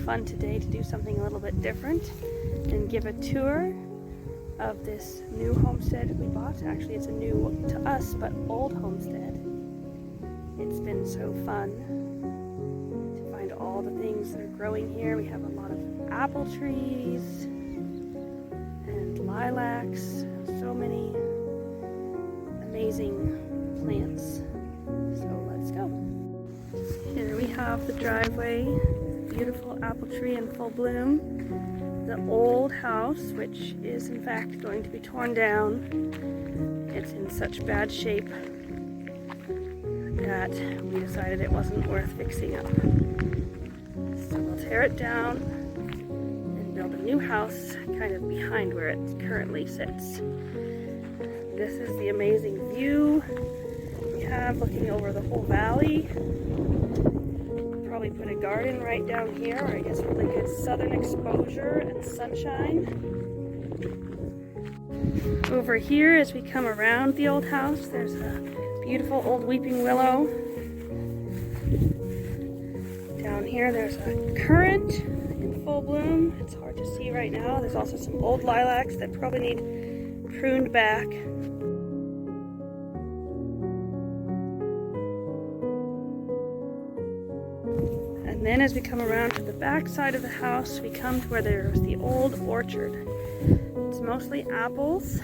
fun today to do something a little bit different and give a tour of this new homestead we bought. Actually, it's a new to us, but old homestead. It's been so fun to find all the things that are growing here. We have a lot of apple trees and lilacs and so many amazing plants. So let's go. Here we have the driveway, beautiful apple tree in full bloom. The old house, which is in fact going to be torn down. It's in such bad shape that we decided it wasn't worth fixing up. So we'll tear it down and build a new house kind of behind where it currently sits. This is the amazing view we have looking over the whole valley. Probably put a garden right down here, or I guess really good southern exposure and sunshine. Over here, as we come around the old house, there's a beautiful old weeping willow. Down here there's a currant in full bloom. It's hard to see right now. There's also some old lilacs that probably need pruned back. And then as we come around to the back side of the house, we come to where there's the old orchard. It's mostly apples.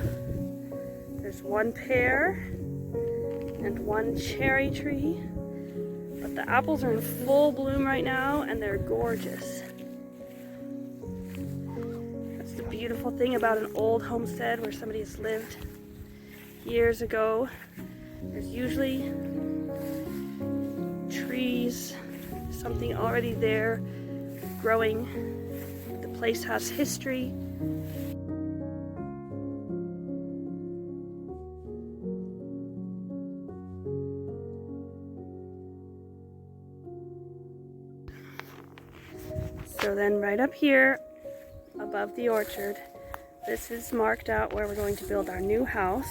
There's one pear and one cherry tree. But the apples are in full bloom right now and they're gorgeous. That's the beautiful thing about an old homestead where somebody has lived years ago. There's usually trees, something already there growing. The place has history. So then right up here above the orchard, this is marked out where we're going to build our new house.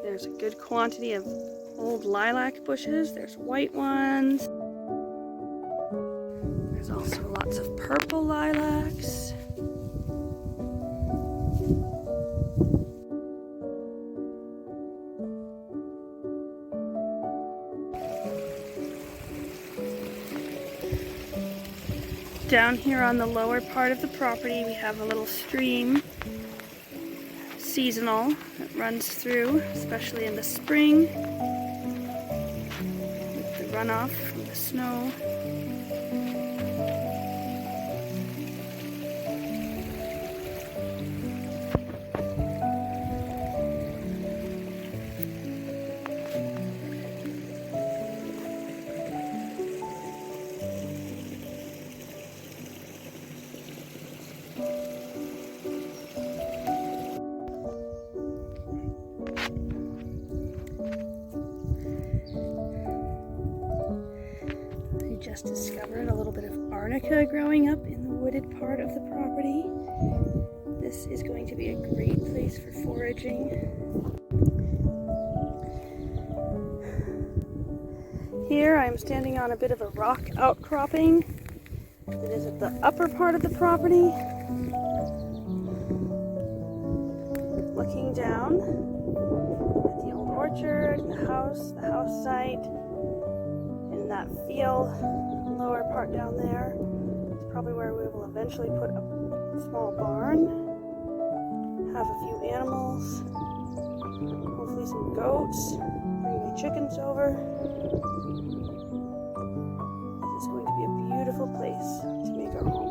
There's a good quantity of old lilac bushes. There's white ones. There's also lots of purple lilacs. Down here on the lower part of the property, we have a little stream, seasonal, that runs through, especially in the spring, with the runoff from the snow. Just discovered a little bit of arnica growing up in the wooded part of the property. This is going to be a great place for foraging. Here I'm standing on a bit of a rock outcropping that is at the upper part of the property. Looking down at the old orchard, the house site. That field, lower part down there, is probably where we will eventually put a small barn, have a few animals, hopefully some goats, bring my chickens over. It's going to be a beautiful place to make our home.